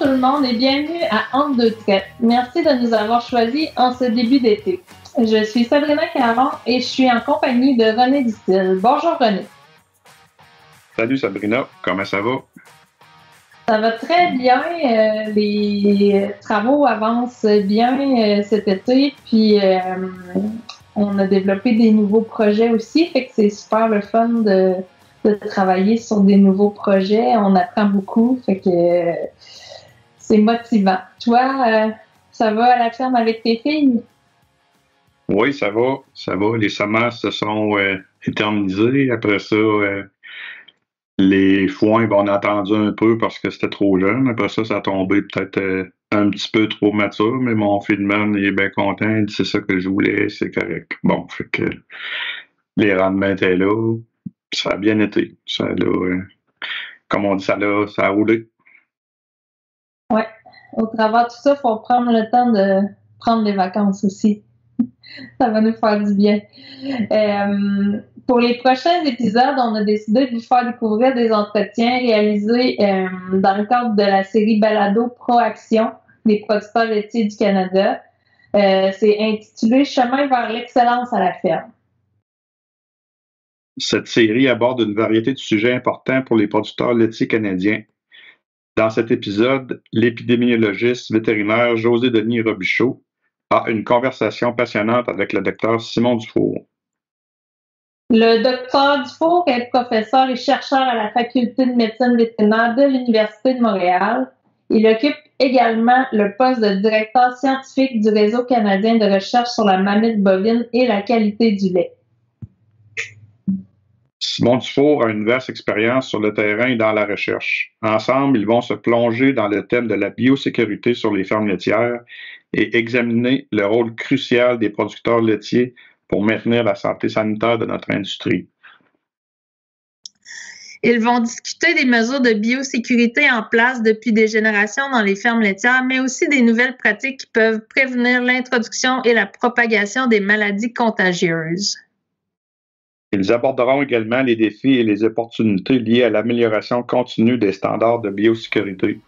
tout le monde et bienvenue à Entre deux traites. Merci de nous avoir choisis en ce début d'été. Je suis Sabrina Caron et je suis en compagnie de René Distil. Bonjour René. Salut Sabrina, comment ça va? Ça va très bien. Les travaux avancent bien cet été, puis on a développé des nouveaux projets aussi, fait que c'est super le fun de travailler sur des nouveaux projets. On apprend beaucoup, fait que c'est motivant. Toi, ça va à la ferme avec tes filles? Oui, ça va. Les semences se sont éternisées. Après ça, les foins, on a attendu un peu parce que c'était trop jeune. Après ça, ça a tombé peut-être un petit peu trop mature, mais mon filleman, il est bien content. Il dit, c'est ça que je voulais, c'est correct. Bon, fait que les rendements étaient là. Ça a bien été. Comme on dit, ça a roulé. Oui. Au travers de tout ça, il faut prendre le temps de prendre des vacances aussi. Ça va nous faire du bien. Pour les prochains épisodes, on a décidé de vous faire découvrir des entretiens réalisés dans le cadre de la série Balado Proaction des producteurs laitiers du Canada. C'est intitulé Chemin vers l'excellence à la ferme. Cette série aborde une variété de sujets importants pour les producteurs laitiers canadiens. Dans cet épisode, l'épidémiologiste vétérinaire José-Denis Robichaud a une conversation passionnante avec le docteur Simon Dufour. Le docteur Dufour est professeur et chercheur à la Faculté de médecine vétérinaire de l'Université de Montréal. Il occupe également le poste de directeur scientifique du Réseau canadien de recherche sur la mamite bovine et la qualité du lait. Simon Dufour a une vaste expérience sur le terrain et dans la recherche. Ensemble, ils vont se plonger dans le thème de la biosécurité sur les fermes laitières et examiner le rôle crucial des producteurs laitiers pour maintenir la santé sanitaire de notre industrie. Ils vont discuter des mesures de biosécurité en place depuis des générations dans les fermes laitières, mais aussi des nouvelles pratiques qui peuvent prévenir l'introduction et la propagation des maladies contagieuses. Ils aborderont également les défis et les opportunités liées à l'amélioration continue des standards de biosécurité.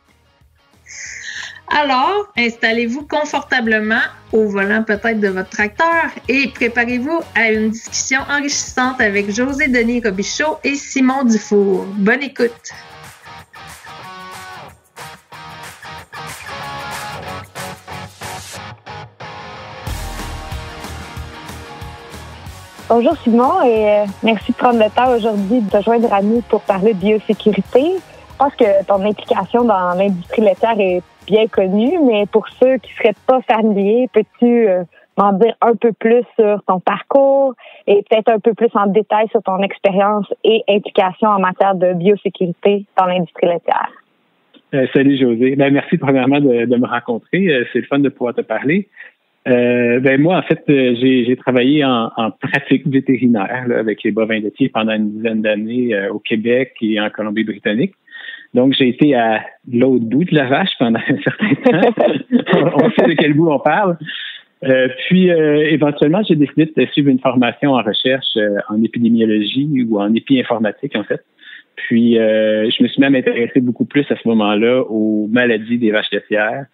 Alors, installez-vous confortablement au volant peut-être de votre tracteur et préparez-vous à une discussion enrichissante avec José-Denis Robichaud et Simon Dufour. Bonne écoute! Bonjour Simon et merci de prendre le temps aujourd'hui de te joindre à nous pour parler de biosécurité. Je pense que ton implication dans l'industrie laitière est bien connue, mais pour ceux qui seraient pas familiers, peux-tu m'en dire un peu plus sur ton parcours et peut-être un peu plus en détail sur ton expérience et implication en matière de biosécurité dans l'industrie laitière? Salut José. Merci premièrement de me rencontrer. C'est le fun de pouvoir te parler. Moi, en fait, j'ai travaillé en pratique vétérinaire là, avec les bovins laitiers pendant une dizaine d'années au Québec et en Colombie-Britannique. Donc, j'ai été à l'autre bout de la vache pendant un certain temps. On sait de quel bout on parle. Éventuellement, j'ai décidé de suivre une formation en recherche en épidémiologie ou en épi-informatique, en fait. Puis, je me suis même intéressé beaucoup plus à ce moment-là aux maladies des vaches laitières,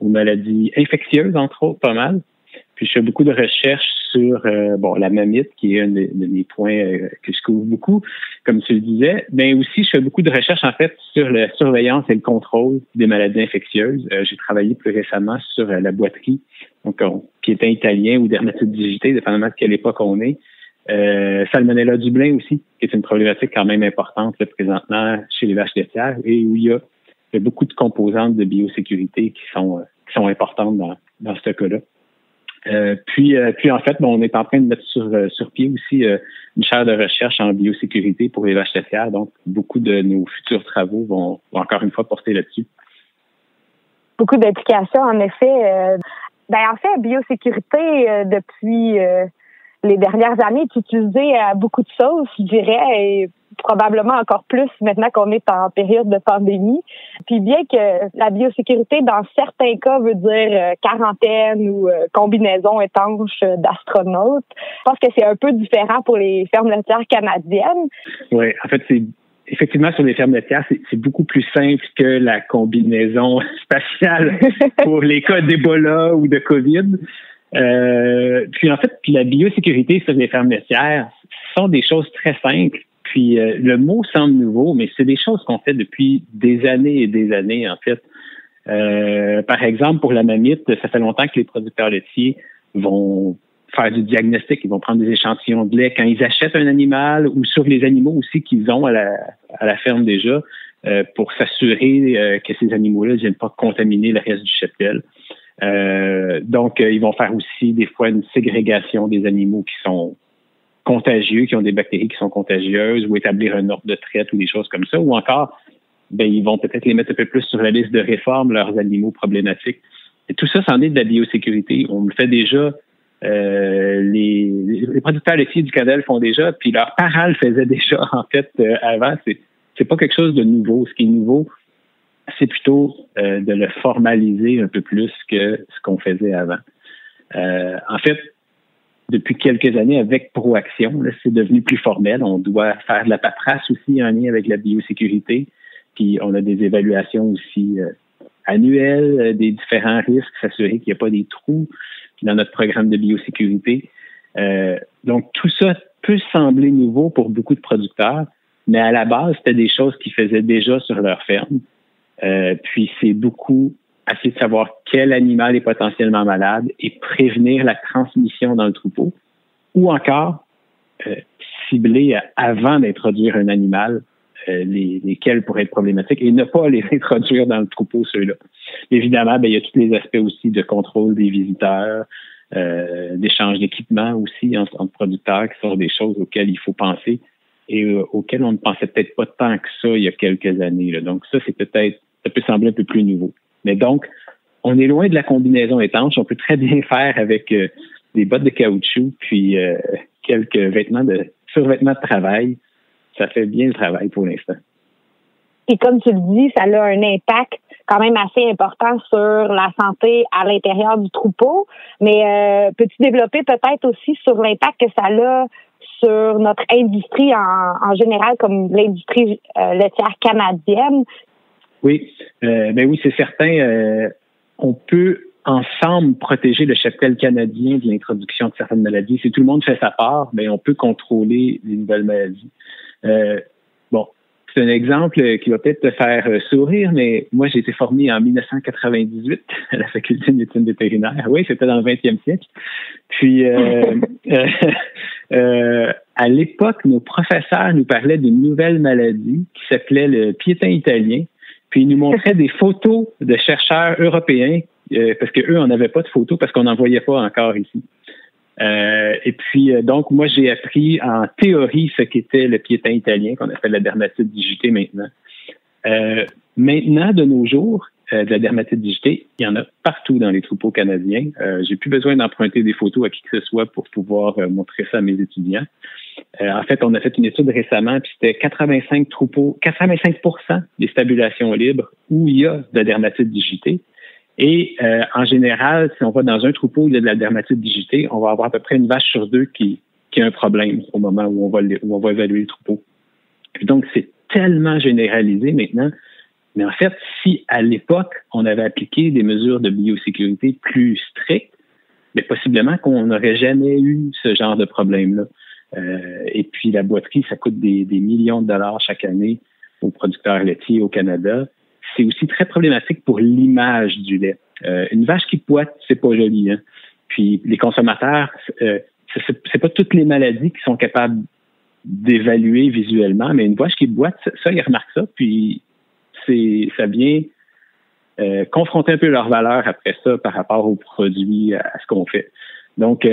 aux maladies infectieuses, entre autres, pas mal. Puis, je fais beaucoup de recherches sur la mamite, qui est un de mes points que je couvre beaucoup, comme tu le disais. Mais aussi, je fais beaucoup de recherches, en fait, sur la surveillance et le contrôle des maladies infectieuses. J'ai travaillé plus récemment sur la boiterie, donc qui est un italien ou dermatite digitée, dépendamment de quelle époque on est. Salmonella Dublin aussi, qui est une problématique quand même importante là, présentement chez les vaches laitières et où il y a beaucoup de composantes de biosécurité qui sont importantes dans ce cas-là. Puis en fait, on est en train de mettre sur pied aussi une chaire de recherche en biosécurité pour les vaches laitières. Donc, beaucoup de nos futurs travaux vont encore une fois porter là-dessus. Beaucoup d'implications, en effet. En fait, biosécurité, depuis les dernières années, est utilisée à beaucoup de choses, je dirais, et probablement encore plus maintenant qu'on est en période de pandémie. Puis bien que la biosécurité, dans certains cas, veut dire quarantaine ou combinaison étanche d'astronautes, je pense que c'est un peu différent pour les fermes laitières canadiennes. Oui, en fait, effectivement, sur les fermes laitières, c'est beaucoup plus simple que la combinaison spatiale pour les cas d'Ebola ou de COVID. Puis en fait, la biosécurité sur les fermes laitières sont des choses très simples. Puis le mot semble nouveau, mais c'est des choses qu'on fait depuis des années et des années, en fait. Par exemple, pour la mamite, ça fait longtemps que les producteurs laitiers vont faire du diagnostic, ils vont prendre des échantillons de lait quand ils achètent un animal ou sur les animaux aussi qu'ils ont à la ferme déjà pour s'assurer que ces animaux-là ne viennent pas contaminer le reste du cheptel. Donc, ils vont faire aussi des fois une ségrégation des animaux qui sont contagieux, qui ont des bactéries qui sont contagieuses, ou établir un ordre de traite ou des choses comme ça, ou encore, ils vont peut-être les mettre un peu plus sur la liste de réforme, leurs animaux problématiques. Et tout ça, c'en est de la biosécurité. On le fait déjà. Les producteurs laitiers du Canada le font déjà, puis leurs parents le faisaient déjà, en fait, avant. C'est pas quelque chose de nouveau. Ce qui est nouveau, c'est plutôt de le formaliser un peu plus que ce qu'on faisait avant. En fait, depuis quelques années, avec Proaction, là, c'est devenu plus formel. On doit faire de la paperasse aussi en lien avec la biosécurité, puis on a des évaluations aussi annuelles des différents risques, s'assurer qu'il n'y a pas des trous dans notre programme de biosécurité. Donc, tout ça peut sembler nouveau pour beaucoup de producteurs, mais à la base, c'était des choses qu'ils faisaient déjà sur leur ferme. Puis, c'est beaucoup essayer de savoir quel animal est potentiellement malade et prévenir la transmission dans le troupeau, ou encore cibler avant d'introduire un animal lesquels pourraient être problématiques et ne pas les introduire dans le troupeau, ceux-là. Évidemment, il y a tous les aspects aussi de contrôle des visiteurs, d'échange d'équipements aussi entre producteurs, qui sont des choses auxquelles il faut penser et auxquelles on ne pensait peut-être pas tant que ça il y a quelques années, là. Donc ça, ça peut sembler un peu plus nouveau. Mais donc, on est loin de la combinaison étanche. On peut très bien faire avec des bottes de caoutchouc puis quelques survêtements de travail. Ça fait bien le travail pour l'instant. Et comme tu le dis, ça a un impact quand même assez important sur la santé à l'intérieur du troupeau. Mais peux-tu développer peut-être aussi sur l'impact que ça a sur notre industrie en général, comme l'industrie laitière canadienne? Oui, oui, c'est certain. On peut ensemble protéger le cheptel canadien de l'introduction de certaines maladies. Si tout le monde fait sa part, on peut contrôler les nouvelles maladies. C'est un exemple qui va peut-être te faire sourire, mais moi, j'ai été formé en 1998 à la faculté de médecine vétérinaire. Oui, c'était dans le 20e siècle. Puis, à l'époque, nos professeurs nous parlaient d'une nouvelle maladie qui s'appelait le piétin italien. Puis, ils nous montraient des photos de chercheurs européens, parce qu'eux, on n'avait pas de photos parce qu'on n'en voyait pas encore ici. Et puis, donc, moi, j'ai appris en théorie ce qu'était le piétin italien, qu'on appelle la dermatite digitée maintenant. Maintenant, de nos jours, de la dermatite digitée, il y en a partout dans les troupeaux canadiens. J'ai plus besoin d'emprunter des photos à qui que ce soit pour pouvoir montrer ça à mes étudiants. En fait, on a fait une étude récemment, puis c'était 85% des stabulations libres où il y a de la dermatite digitée. Et en général, si on va dans un troupeau où il y a de la dermatite digitée, on va avoir à peu près une vache sur deux qui a un problème au moment où on va évaluer le troupeau. Puis donc, c'est tellement généralisé maintenant. Mais en fait, si à l'époque, on avait appliqué des mesures de biosécurité plus strictes, mais possiblement qu'on n'aurait jamais eu ce genre de problème-là. Et puis, la boîterie, ça coûte des millions de dollars chaque année aux producteurs laitiers au Canada. C'est aussi très problématique pour l'image du lait. Une vache qui boite, c'est pas joli, hein? Puis les consommateurs, c'est pas toutes les maladies qui sont capables d'évaluer visuellement, mais une vache qui boite, ça, ils remarquent ça, puis ça vient confronter un peu leur valeur après ça par rapport aux produits, à ce qu'on fait. Donc,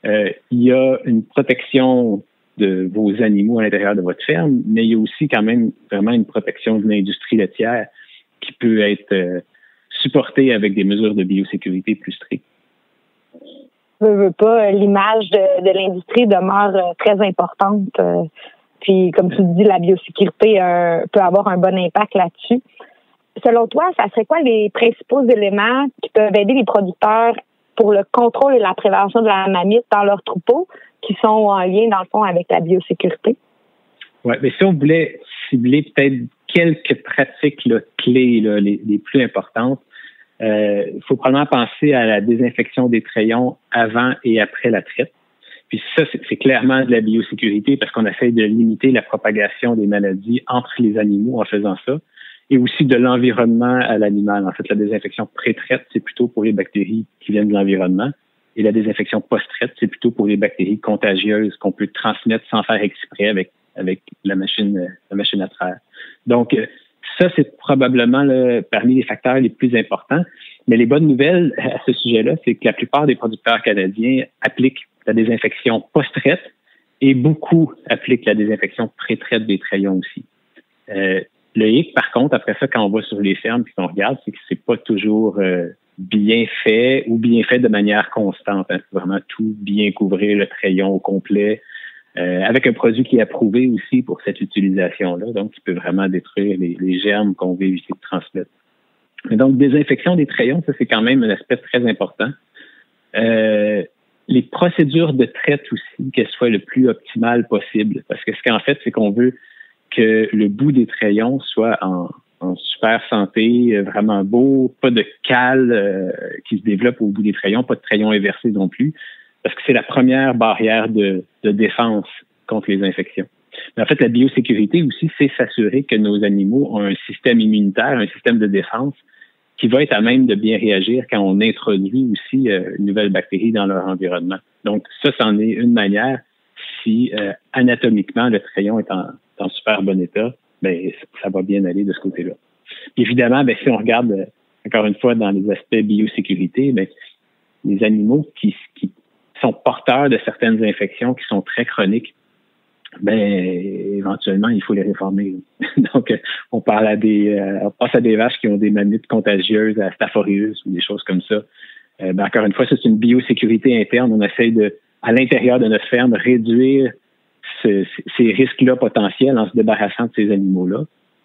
il y a une protection de vos animaux à l'intérieur de votre ferme, mais il y a aussi quand même vraiment une protection de l'industrie laitière qui peut être supportée avec des mesures de biosécurité plus strictes. Veux pas, l'image de l'industrie demeure très importante. Puis, comme tu dis, la biosécurité peut avoir un bon impact là-dessus. Selon toi, ça serait quoi les principaux éléments qui peuvent aider les producteurs pour le contrôle et la prévention de la mamite dans leurs troupeaux qui sont en lien, dans le fond, avec la biosécurité? Oui, mais si on voulait cibler peut-être quelques pratiques là, clés, là, les plus importantes. Il faut probablement penser à la désinfection des trayons avant et après la traite. Puis ça, c'est clairement de la biosécurité parce qu'on essaie de limiter la propagation des maladies entre les animaux en faisant ça. Et aussi de l'environnement à l'animal. En fait, la désinfection pré-traite, c'est plutôt pour les bactéries qui viennent de l'environnement. Et la désinfection post-traite, c'est plutôt pour les bactéries contagieuses qu'on peut transmettre sans faire exprès avec la machine à traire. Donc, ça, c'est probablement là, parmi les facteurs les plus importants. Mais les bonnes nouvelles à ce sujet-là, c'est que la plupart des producteurs canadiens appliquent la désinfection post-traite et beaucoup appliquent la désinfection pré-traite des trayons aussi. Le hic, par contre, après ça, quand on va sur les fermes et qu'on regarde, c'est que c'est pas toujours bien fait ou bien fait de manière constante. Hein. C'est vraiment tout bien couvrir le trayon au complet avec un produit qui est approuvé aussi pour cette utilisation-là, donc qui peut vraiment détruire les germes qu'on veut éviter de transmettre. Mais donc, désinfection des trayons, ça, c'est quand même un aspect très important. Les procédures de traite aussi, qu'elles soient le plus optimales possible, parce que ce qu'en fait, c'est qu'on veut que le bout des trayons soit en super santé, vraiment beau, pas de cale qui se développe au bout des trayons, pas de trayons inversés non plus, parce que c'est la première barrière de défense contre les infections. Mais en fait, la biosécurité aussi, c'est s'assurer que nos animaux ont un système immunitaire, un système de défense qui va être à même de bien réagir quand on introduit aussi une nouvelle bactérie dans leur environnement. Donc, ça, c'en est une manière. Si anatomiquement, le trayon est en super bon état, ben ça va bien aller de ce côté-là. Puis évidemment, ben si on regarde encore une fois dans les aspects biosécurité, ben les animaux qui sont porteurs de certaines infections qui sont très chroniques, ben éventuellement il faut les réformer. Donc on passe à des vaches qui ont des mammites contagieuses à Staph aureus ou des choses comme ça. Ben encore une fois, ça c'est une biosécurité interne. On essaye à l'intérieur de notre ferme réduire ces risques-là potentiels en se débarrassant de ces animaux-là.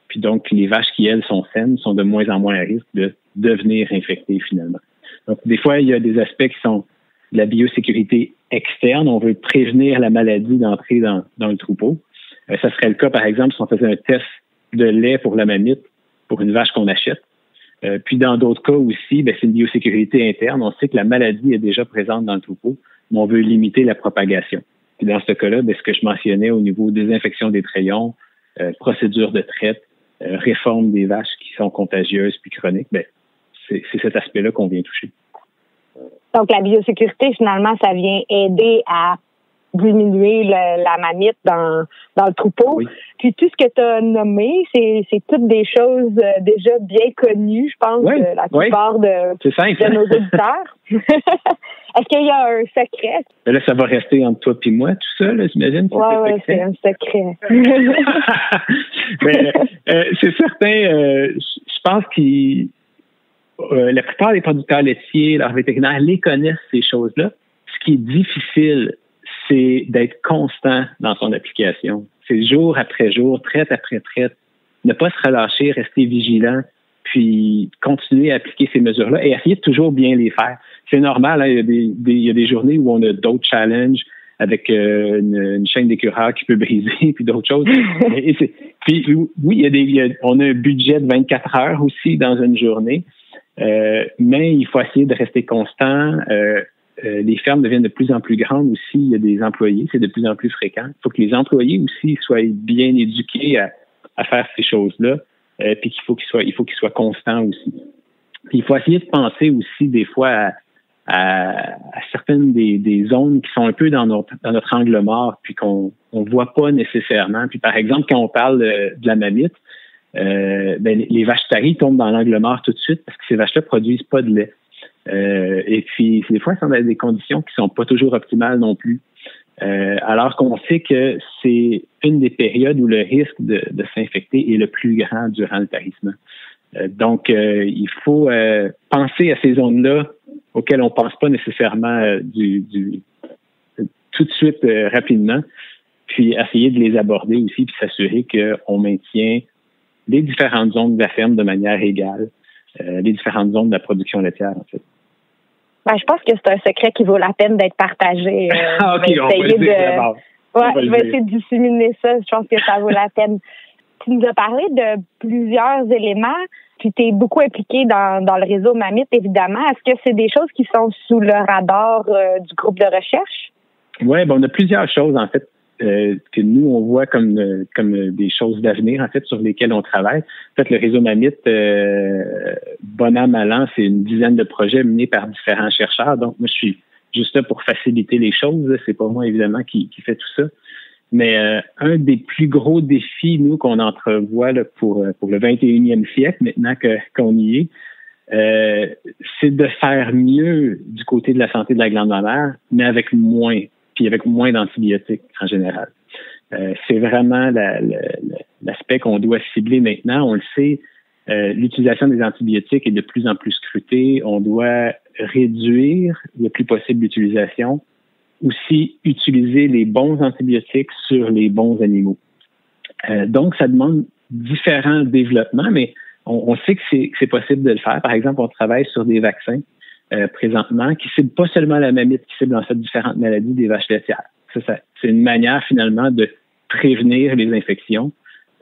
Puis donc, les vaches qui, elles, sont saines, sont de moins en moins à risque de devenir infectées finalement. Donc, des fois, il y a des aspects qui sont de la biosécurité externe. On veut prévenir la maladie d'entrer dans le troupeau. Ça serait le cas, par exemple, si on faisait un test de lait pour la mamite, pour une vache qu'on achète. Puis dans d'autres cas aussi, ben, c'est une biosécurité interne. On sait que la maladie est déjà présente dans le troupeau, mais on veut limiter la propagation. Puis dans ce cas-là, ben, ce que je mentionnais au niveau désinfection des trayons, procédure de traite, réforme des vaches qui sont contagieuses puis chroniques, ben, c'est cet aspect-là qu'on vient toucher. Donc, la biosécurité, finalement, ça vient aider à diminuer la mamite dans le troupeau. Oui. Puis tout ce que tu as nommé, c'est toutes des choses déjà bien connues, je pense, de la plupart de nos auditeurs. Est-ce qu'il y a un secret? Mais là, ça va rester entre toi et moi, tout ça, là, j'imagine? Oui, c'est un secret. Mais, c'est certain, je pense que la plupart des producteurs laitiers, leurs vétérinaires, les connaissent, ces choses-là. Ce qui est difficile, c'est d'être constant dans son application. C'est jour après jour, traite après traite. Ne pas se relâcher, rester vigilant, puis continuer à appliquer ces mesures-là et essayer de toujours bien les faire. C'est normal, hein, il y a des journées où on a d'autres challenges avec une chaîne d'écureurs qui peut briser, puis d'autres choses. Puis oui, on a un budget de 24 heures aussi dans une journée, mais il faut essayer de rester constant. Les fermes deviennent de plus en plus grandes aussi. Il y a des employés, c'est de plus en plus fréquent. Il faut que les employés aussi soient bien éduqués à faire ces choses-là, puis il faut qu'ils soient constants aussi. Puis il faut essayer de penser aussi des fois à certaines des zones qui sont un peu dans notre angle mort, puis qu'on voit pas nécessairement. Puis par exemple, quand on parle de la mamite, ben les vaches taries tombent dans l'angle mort tout de suite parce que ces vaches-là produisent pas de lait. Et puis, des fois, elles sont dans des conditions qui sont pas toujours optimales non plus. Alors qu'on sait que c'est une des périodes où le risque de s'infecter est le plus grand durant le tarissement. Donc, il faut penser à ces zones-là auxquelles on pense pas nécessairement tout de suite rapidement, puis essayer de les aborder aussi, puis s'assurer qu'on maintient les différentes zones de la ferme de manière égale, les différentes zones de la production laitière, en fait. Ben, je pense que c'est un secret qui vaut la peine d'être partagé. OK, on va le dire d'abord. Ouais, je vais essayer de disséminer ça. Je pense que ça vaut la peine. Tu nous as parlé de plusieurs éléments, puis tu es beaucoup impliqué dans le réseau Mamit, évidemment. Est-ce que c'est des choses qui sont sous le radar du groupe de recherche? Oui, on a plusieurs choses, en fait, que nous, on voit comme des choses d'avenir, en fait, sur lesquelles on travaille. En fait, le réseau Mamit, bon an, mal an, c'est une dizaine de projets menés par différents chercheurs. Donc, moi, je suis juste là pour faciliter les choses. C'est pas moi, évidemment, qui fait tout ça. Mais un des plus gros défis, nous, qu'on entrevoit là, pour le 21e siècle, maintenant qu'on y est, c'est de faire mieux du côté de la santé de la glande mammaire, mais avec moins d'antibiotiques en général. C'est vraiment l'aspect qu'on doit cibler maintenant. On le sait, l'utilisation des antibiotiques est de plus en plus scrutée. On doit réduire le plus possible l'utilisation. Aussi, utiliser les bons antibiotiques sur les bons animaux. Donc, ça demande différents développements, mais on sait que c'est possible de le faire. Par exemple, on travaille sur des vaccins présentement qui ciblent pas seulement la mamite, qui ciblent en fait différentes maladies des vaches laitières. C'est une manière finalement de prévenir les infections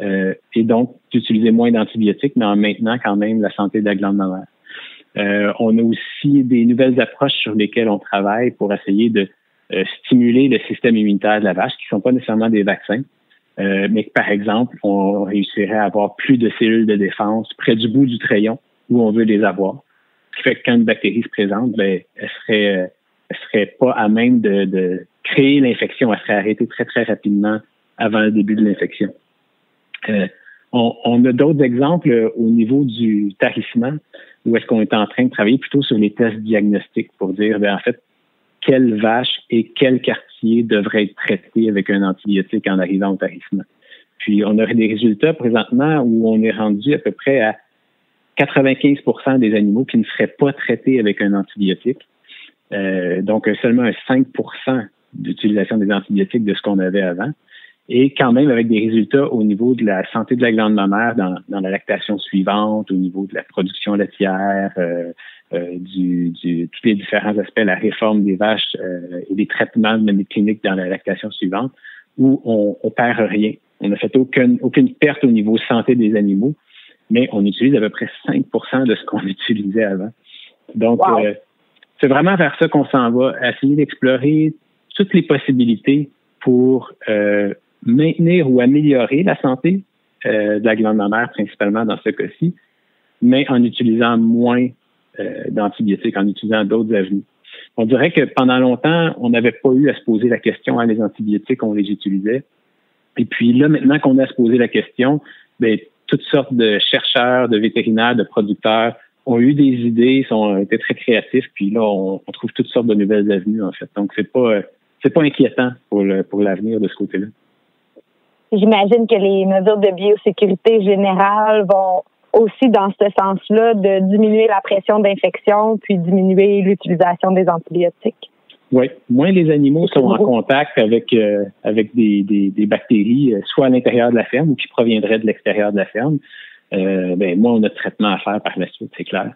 et donc d'utiliser moins d'antibiotiques, mais en maintenant quand même la santé de la glande mammaire. On a aussi des nouvelles approches sur lesquelles on travaille pour essayer de stimuler le système immunitaire de la vache, qui ne sont pas nécessairement des vaccins, mais que, par exemple, on réussirait à avoir plus de cellules de défense près du bout du crayon où on veut les avoir. Ce qui fait que quand une bactérie se présente, elle serait pas à même de créer l'infection, elle serait arrêtée très, très rapidement avant le début de l'infection. On a d'autres exemples au niveau du tarissement, où est-ce qu'on est en train de travailler plutôt sur les tests diagnostiques pour dire, en fait, quelle vache et quel quartier devrait être traité avec un antibiotique en arrivant au tarissement. Puis, on aurait des résultats présentement où on est rendu à peu près à 95% des animaux qui ne seraient pas traités avec un antibiotique. Donc, seulement un 5% d'utilisation des antibiotiques de ce qu'on avait avant. Et quand même avec des résultats au niveau de la santé de la glande mammaire dans la lactation suivante, au niveau de la production laitière, tous les différents aspects, la réforme des vaches et des traitements de cliniques dans la lactation suivante, où on perd rien. On n'a fait aucune perte au niveau santé des animaux, mais on utilise à peu près 5% de ce qu'on utilisait avant. Donc, wow. C'est vraiment vers ça qu'on s'en va, essayer d'explorer toutes les possibilités pour maintenir ou améliorer la santé de la glande mammaire, principalement dans ce cas-ci, mais en utilisant moins d'antibiotiques, en utilisant d'autres avenues. On dirait que pendant longtemps, on n'avait pas eu à se poser la question, les antibiotiques, on les utilisait. Et puis là, maintenant qu'on a à se poser la question, toutes sortes de chercheurs, de vétérinaires, de producteurs ont eu des idées, étaient très créatifs, puis là, on trouve toutes sortes de nouvelles avenues, en fait. Donc, c'est pas inquiétant pour l'avenir de ce côté-là. J'imagine que les mesures de biosécurité générale vont aussi dans ce sens-là de diminuer la pression d'infection puis diminuer l'utilisation des antibiotiques. Oui, moins les animaux sont en contact avec des bactéries, soit à l'intérieur de la ferme ou qui proviendraient de l'extérieur de la ferme, moins on a de traitement à faire par la suite, c'est clair.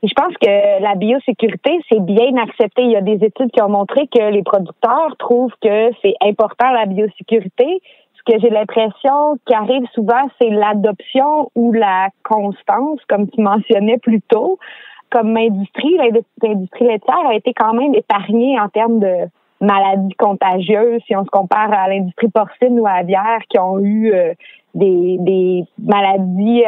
Je pense que la biosécurité, c'est bien accepté. Il y a des études qui ont montré que les producteurs trouvent que c'est important, la biosécurité. Ce que j'ai l'impression qui arrive souvent, c'est l'adoption ou la constance, comme tu mentionnais plus tôt. Comme l'industrie laitière a été quand même épargnée en termes de maladies contagieuses, si on se compare à l'industrie porcine ou aviaire qui ont eu des maladies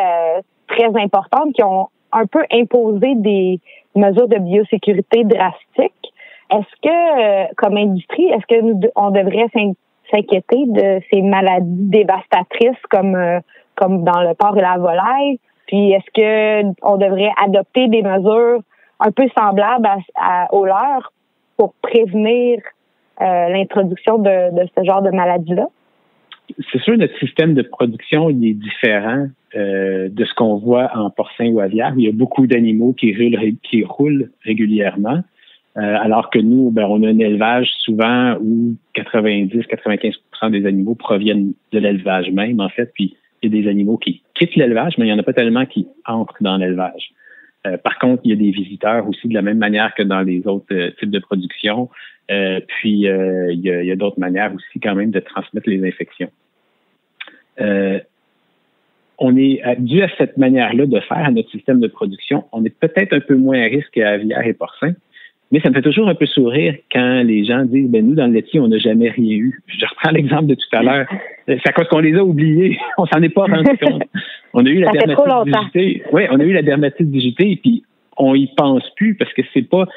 très importantes qui ont un peu imposé des mesures de biosécurité drastiques. Est-ce que, comme industrie, on devrait s'inquiéter de ces maladies dévastatrices comme dans le porc et la volaille? Puis, est-ce que on devrait adopter des mesures un peu semblables aux leurs pour prévenir l'introduction de ce genre de maladie-là? C'est sûr, notre système de production il est différent de ce qu'on voit en porcin ou aviaire. Il y a beaucoup d'animaux qui roulent régulièrement, alors que nous, on a un élevage souvent où 90-95% des animaux proviennent de l'élevage même, en fait, puis il y a des animaux qui quittent l'élevage, mais il n'y en a pas tellement qui entrent dans l'élevage. Par contre, il y a des visiteurs aussi de la même manière que dans les autres types de production. Puis, il y a d'autres manières aussi quand même de transmettre les infections. on est dû à cette manière-là de faire à notre système de production, on est peut-être un peu moins à risque à aviaire et porcin, mais ça me fait toujours un peu sourire quand les gens disent nous, dans le laitier, on n'a jamais rien eu. Je reprends l'exemple de tout à l'heure. C'est à cause qu'on les a oubliés. On s'en est pas rendu compte. On a eu la dermatite digitée. Oui, on a eu la dermatite digitée, puis on y pense plus parce que c'est pas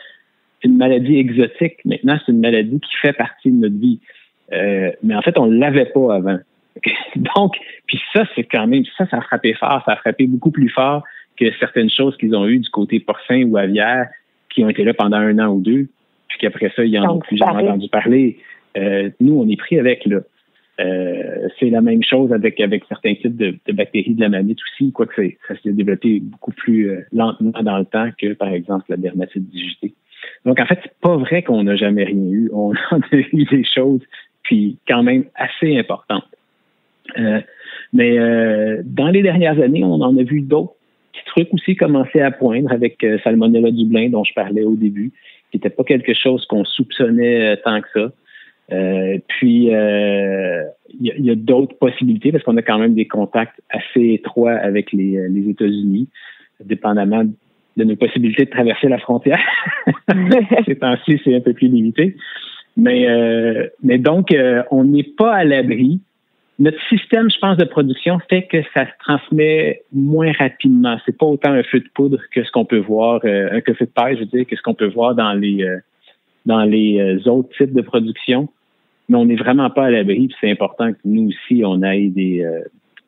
une maladie exotique. Maintenant, c'est une maladie qui fait partie de notre vie. Mais en fait, on l'avait pas avant. Donc, puis ça, c'est quand même, ça a frappé fort, ça a frappé beaucoup plus fort que certaines choses qu'ils ont eues du côté porcin ou aviaire qui ont été là pendant 1 an ou 2, puis qu'après ça, ils en ont plus jamais entendu parler. Nous, on est pris avec, là. C'est la même chose avec certains types de bactéries de la mamite aussi, quoique ça s'est développé beaucoup plus lentement dans le temps que, par exemple, la dermatite digitée. Donc, en fait, c'est pas vrai qu'on n'a jamais rien eu. On a eu des choses, puis quand même assez importantes. Mais dans les dernières années, on en a vu d'autres petits trucs aussi commencer à poindre avec Salmonella Dublin dont je parlais au début, qui n'était pas quelque chose qu'on soupçonnait tant que ça. Puis il y a d'autres possibilités parce qu'on a quand même des contacts assez étroits avec les États-Unis, dépendamment de nos possibilités de traverser la frontière. Ces temps-ci, c'est un peu plus limité. Mais donc, on n'est pas à l'abri. Notre système, je pense, de production fait que ça se transmet moins rapidement. C'est pas autant un feu de poudre que ce qu'on peut voir, un feu de paille, je veux dire, que ce qu'on peut voir dans les autres types de production. Mais on n'est vraiment pas à l'abri. Puis c'est important que nous aussi, on ait des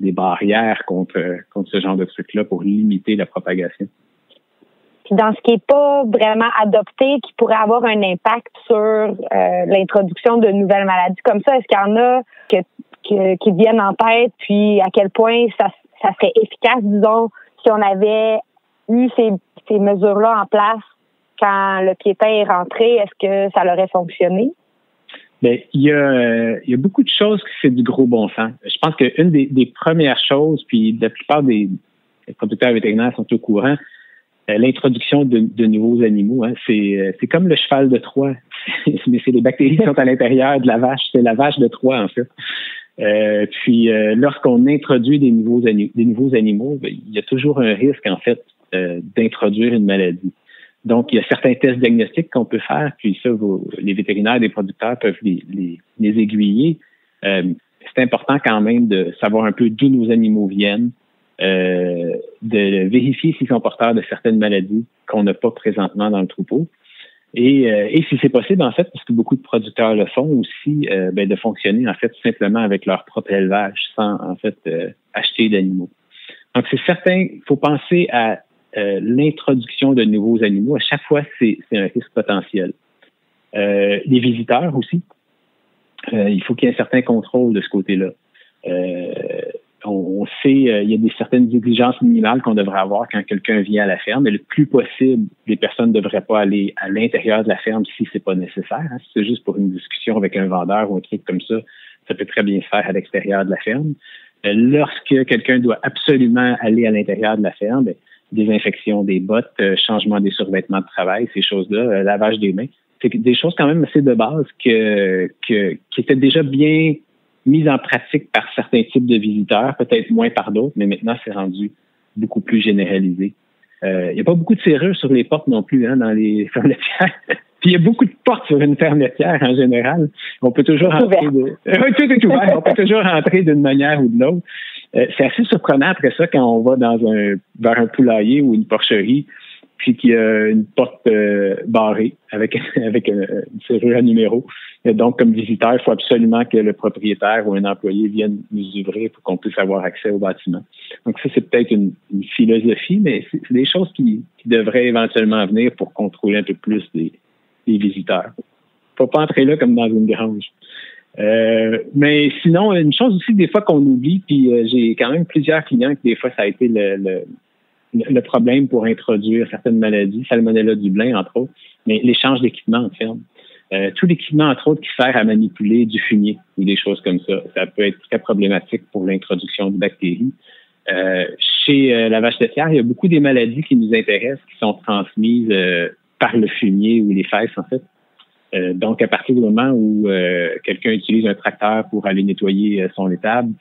barrières contre ce genre de trucs-là pour limiter la propagation. Puis dans ce qui n'est pas vraiment adopté, qui pourrait avoir un impact sur l'introduction de nouvelles maladies comme ça, est-ce qu'il y en a qui viennent en tête, puis à quel point ça serait efficace, disons, si on avait eu ces mesures-là en place quand le piétin est rentré, est-ce que ça aurait fonctionné? Bien, il y a beaucoup de choses qui c'est du gros bon sens. Je pense qu'une des premières choses, puis la plupart des producteurs vétérinaires sont au courant, l'introduction de nouveaux animaux, hein, c'est comme le cheval de Troie, mais c'est les bactéries qui sont à l'intérieur de la vache. C'est la vache de Troie, en fait. Puis lorsqu'on introduit des nouveaux animaux, bien, il y a toujours un risque, en fait, d'introduire une maladie. Donc, il y a certains tests diagnostiques qu'on peut faire, puis ça, les vétérinaires des producteurs peuvent les aiguiller. C'est important quand même de savoir un peu d'où nos animaux viennent, de vérifier s'ils sont porteurs de certaines maladies qu'on n'a pas présentement dans le troupeau. Et si c'est possible, en fait, parce que beaucoup de producteurs le font aussi, de fonctionner, en fait, simplement avec leur propre élevage, sans, en fait, acheter d'animaux. Donc, c'est certain, il faut penser à l'introduction de nouveaux animaux. À chaque fois, c'est un risque potentiel. Les visiteurs aussi. Il faut qu'il y ait un certain contrôle de ce côté-là. On sait, il y a certaines exigences minimales qu'on devrait avoir quand quelqu'un vient à la ferme, mais le plus possible, les personnes ne devraient pas aller à l'intérieur de la ferme si c'est pas nécessaire. Hein. Si c'est juste pour une discussion avec un vendeur ou un truc comme ça, ça peut très bien se faire à l'extérieur de la ferme. Lorsque quelqu'un doit absolument aller à l'intérieur de la ferme, désinfection des bottes, changement des survêtements de travail, ces choses-là, lavage des mains, c'est des choses quand même assez de base qui étaient déjà bien mise en pratique par certains types de visiteurs, peut-être moins par d'autres, mais maintenant, c'est rendu beaucoup plus généralisé. Il n'y a pas beaucoup de serrures sur les portes non plus, hein, dans les fermes laitières. Puis il y a beaucoup de portes sur une ferme laitière en général. On peut toujours rentrer tout est ouvert. On peut toujours rentrer d'une manière ou de l'autre. C'est assez surprenant après ça quand on va vers un poulailler ou une porcherie, puis qu'il y a une porte barrée avec une serrure à numéro. Et donc, comme visiteur, il faut absolument que le propriétaire ou un employé vienne nous ouvrir pour qu'on puisse avoir accès au bâtiment. Donc, ça, c'est peut-être une philosophie, mais c'est des choses qui devraient éventuellement venir pour contrôler un peu plus les visiteurs. Faut pas entrer là comme dans une grange. Mais sinon, une chose aussi des fois qu'on oublie, puis j'ai quand même plusieurs clients que des fois ça a été le problème pour introduire certaines maladies, Salmonella Dublin entre autres, mais l'échange d'équipements en ferme. Tout l'équipement, entre autres, qui sert à manipuler du fumier ou des choses comme ça, ça peut être très problématique pour l'introduction de bactéries. Chez la vache laitière, il y a beaucoup des maladies qui nous intéressent, qui sont transmises par le fumier ou les fesses, en fait. Donc, à partir du moment où quelqu'un utilise un tracteur pour aller nettoyer son étable,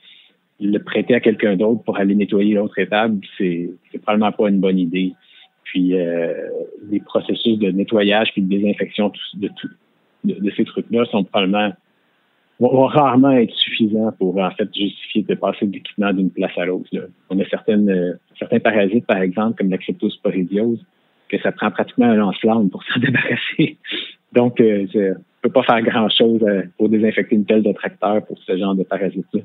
le prêter à quelqu'un d'autre pour aller nettoyer l'autre étable, c'est probablement pas une bonne idée. Puis les processus de nettoyage puis de désinfection de ces trucs-là vont rarement être suffisants pour en fait justifier de passer l'équipement d'une place à l'autre. On a certains parasites, par exemple, comme la cryptosporidiose, que ça prend pratiquement un lance-flamme pour s'en débarrasser. Donc, on ne peut pas faire grand-chose pour désinfecter une pelle de tracteur pour ce genre de parasites-là.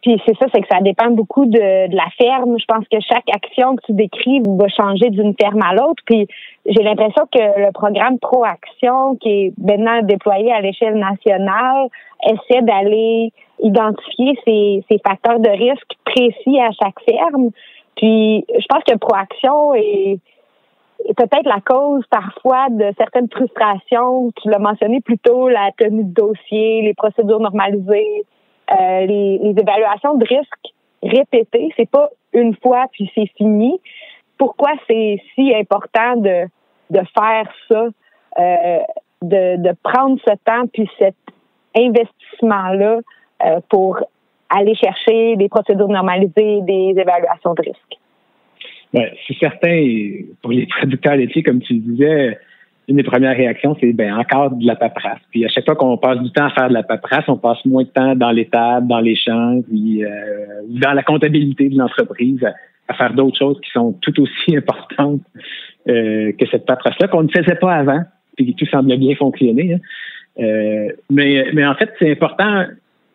Puis c'est que ça dépend beaucoup de la ferme. Je pense que chaque action que tu décris va changer d'une ferme à l'autre. Puis j'ai l'impression que le programme Proaction, qui est maintenant déployé à l'échelle nationale, essaie d'aller identifier ces facteurs de risque précis à chaque ferme. Puis je pense que Proaction est peut-être la cause parfois de certaines frustrations. Tu l'as mentionné plus tôt, la tenue de dossier, les procédures normalisées, les évaluations de risque répétées. C'est pas une fois puis c'est fini. Pourquoi c'est si important de faire ça, de prendre ce temps puis cet investissement-là pour aller chercher des procédures normalisées, des évaluations de risque? Ouais, c'est certain. Pour les producteurs laitiers, comme tu le disais, une des premières réactions, c'est encore de la paperasse. Puis à chaque fois qu'on passe du temps à faire de la paperasse, on passe moins de temps dans l'étable, dans les champs, puis dans la comptabilité de l'entreprise, à faire d'autres choses qui sont tout aussi importantes que cette paperasse-là, qu'on ne faisait pas avant, puis tout semblait bien fonctionner. Hein. Mais en fait, c'est important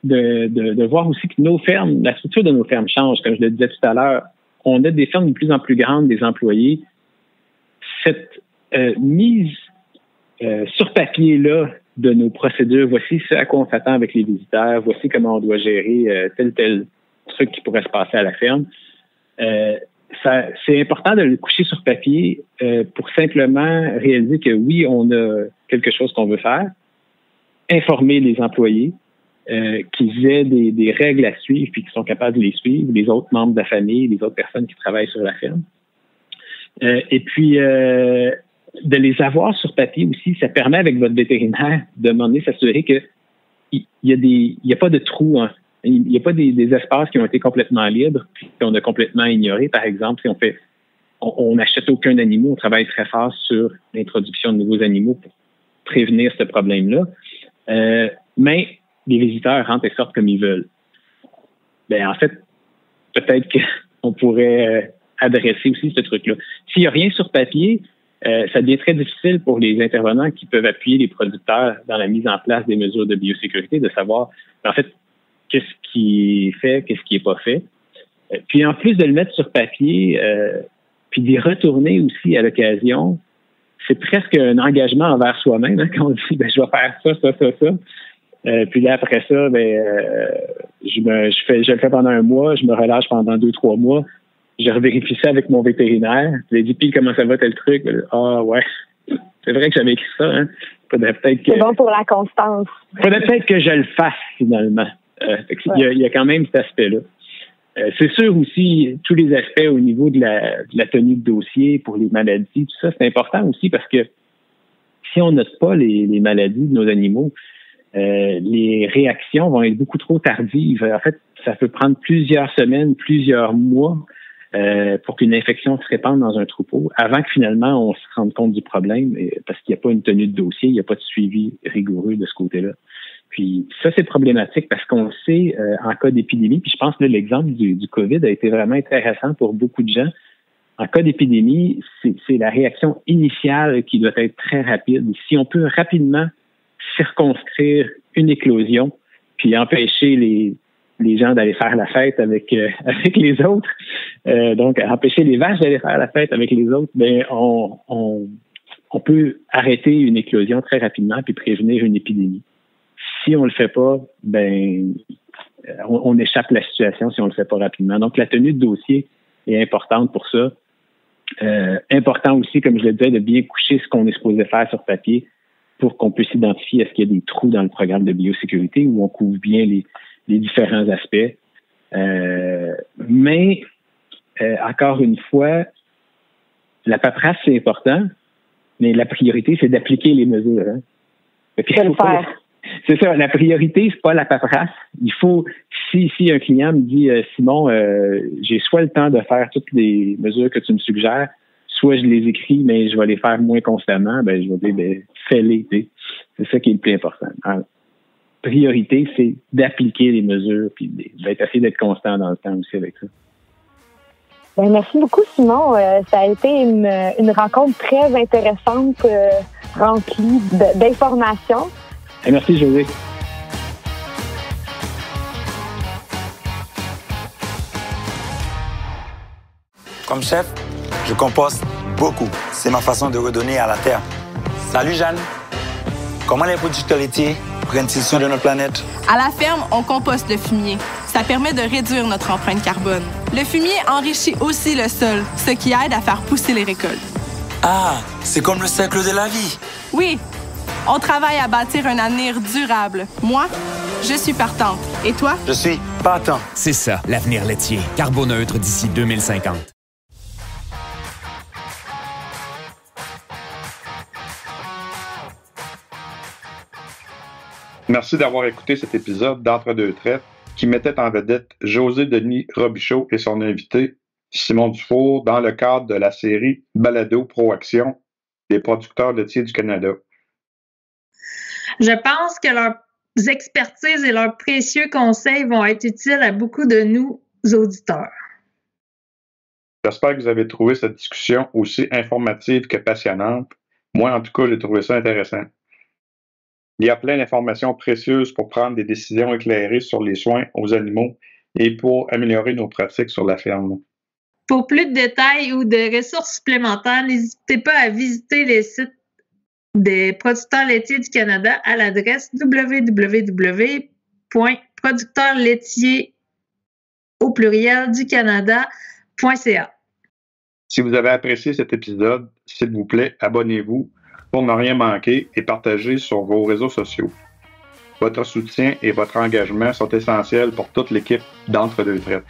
de voir aussi que nos fermes, la structure de nos fermes change. Comme je le disais tout à l'heure, on a des fermes de plus en plus grandes, des employés. Cette mise sur papier-là de nos procédures, voici ce à quoi on s'attend avec les visiteurs, voici comment on doit gérer tel truc qui pourrait se passer à la ferme. C'est important de le coucher sur papier pour simplement réaliser que oui, on a quelque chose qu'on veut faire, informer les employés, qu'ils aient des règles à suivre puis qu'ils sont capables de les suivre, les autres membres de la famille, les autres personnes qui travaillent sur la ferme. Et puis, de les avoir sur papier aussi, ça permet avec votre vétérinaire de demander, s'assurer qu'il y a pas de trous, hein. Il n'y a pas des espaces qui ont été complètement libres puis qu'on a complètement ignorés. Par exemple, si on n'achète aucun animal, on travaille très fort sur l'introduction de nouveaux animaux pour prévenir ce problème-là. Mais les visiteurs rentrent et sortent comme ils veulent. En fait, peut-être qu'on pourrait adresser aussi ce truc-là. S'il n'y a rien sur papier, ça devient très difficile pour les intervenants qui peuvent appuyer les producteurs dans la mise en place des mesures de biosécurité de savoir, en fait, qu'est-ce qui est fait, qu'est-ce qui n'est pas fait. Puis en plus de le mettre sur papier, puis d'y retourner aussi à l'occasion, c'est presque un engagement envers soi-même, hein, quand on dit je vais faire ça. Puis là, après ça, je le fais pendant un mois, je me relâche pendant 2-3 mois. Je revérifie ça avec mon vétérinaire. Je lui ai dit, puis comment ça va tel truc? Ah ouais, c'est vrai que j'avais écrit ça. Hein? C'est bon pour la constance. Faudrait peut-être que je le fasse finalement. Il y a quand même cet aspect-là. C'est sûr aussi, tous les aspects au niveau de la tenue de dossier pour les maladies, tout ça, c'est important aussi parce que si on note pas les maladies de nos animaux, les réactions vont être beaucoup trop tardives. En fait, ça peut prendre plusieurs semaines, plusieurs mois pour qu'une infection se répande dans un troupeau avant que finalement on se rende compte du problème parce qu'il n'y a pas une tenue de dossier, il n'y a pas de suivi rigoureux de ce côté-là. Puis ça, c'est problématique parce qu'on sait en cas d'épidémie, puis je pense que l'exemple du COVID a été vraiment intéressant pour beaucoup de gens. En cas d'épidémie, c'est la réaction initiale qui doit être très rapide. Si on peut rapidement circonscrire une éclosion, puis empêcher les gens d'aller faire la fête avec les autres, donc empêcher les vaches d'aller faire la fête avec les autres, on peut arrêter une éclosion très rapidement puis prévenir une épidémie. Si on le fait pas, on échappe à la situation si on le fait pas rapidement. Donc la tenue de dossier est importante pour ça. Important aussi, comme je le disais, de bien coucher ce qu'on est supposé faire sur papier pour qu'on puisse identifier est-ce qu'il y a des trous dans le programme de biosécurité où on couvre bien les différents aspects. Mais encore une fois, la paperasse, c'est important, mais la priorité, c'est d'appliquer les mesures. Hein. C'est ça, la priorité, c'est pas la paperasse. Il faut, si un client me dit Simon, j'ai soit le temps de faire toutes les mesures que tu me suggères, soit je les écris, mais je vais les faire moins constamment, ben je vais dire fais-les. C'est ça qui est le plus important. Alors, priorité, c'est d'appliquer les mesures puis d'essayer d'être constant dans le temps aussi avec ça. Ben, merci beaucoup, Simon. Ça a été une rencontre très intéressante, remplie d'informations. Merci, José. Comme chef, je composte beaucoup. C'est ma façon de redonner à la terre. Salut Jeanne. Comment les producteurs laitiers prennent-ils soin de notre planète? À la ferme, on composte le fumier. Ça permet de réduire notre empreinte carbone. Le fumier enrichit aussi le sol, ce qui aide à faire pousser les récoltes. Ah, c'est comme le cercle de la vie. Oui, on travaille à bâtir un avenir durable. Moi, je suis partante. Et toi? Je suis partant. C'est ça, l'avenir laitier. Carboneutre d'ici 2050. Merci d'avoir écouté cet épisode d'Entre-deux traites qui mettait en vedette José Denis Robichaud et son invité Simon Dufour dans le cadre de la série Balado Proaction des producteurs laitiers du Canada. Je pense que leurs expertises et leurs précieux conseils vont être utiles à beaucoup de nous auditeurs. J'espère que vous avez trouvé cette discussion aussi informative que passionnante. Moi, en tout cas, j'ai trouvé ça intéressant. Il y a plein d'informations précieuses pour prendre des décisions éclairées sur les soins aux animaux et pour améliorer nos pratiques sur la ferme. Pour plus de détails ou de ressources supplémentaires, n'hésitez pas à visiter les sites des producteurs laitiers du Canada à l'adresse www.producteurslaitier.ca. Si vous avez apprécié cet épisode, s'il vous plaît, abonnez-vous pour ne rien manquer et partagez sur vos réseaux sociaux. Votre soutien et votre engagement sont essentiels pour toute l'équipe d'Entre-deux traites.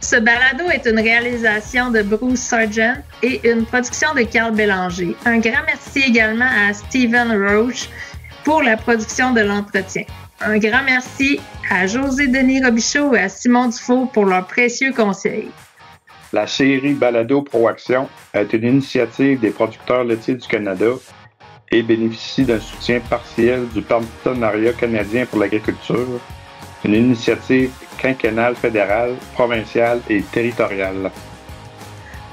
Ce balado est une réalisation de Bruce Sargent et une production de Carl Bélanger. Un grand merci également à Steven Roche pour la production de l'entretien. Un grand merci à José Denis Robichaud et à Simon Dufour pour leurs précieux conseils. La série Balado Proaction est une initiative des producteurs laitiers du Canada et bénéficie d'un soutien partiel du Partenariat canadien pour l'agriculture, une initiative quinquennale fédérale, provinciale et territoriale.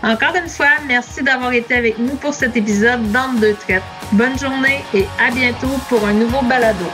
Encore une fois, merci d'avoir été avec nous pour cet épisode d'Entre-deux traites. Bonne journée et à bientôt pour un nouveau balado.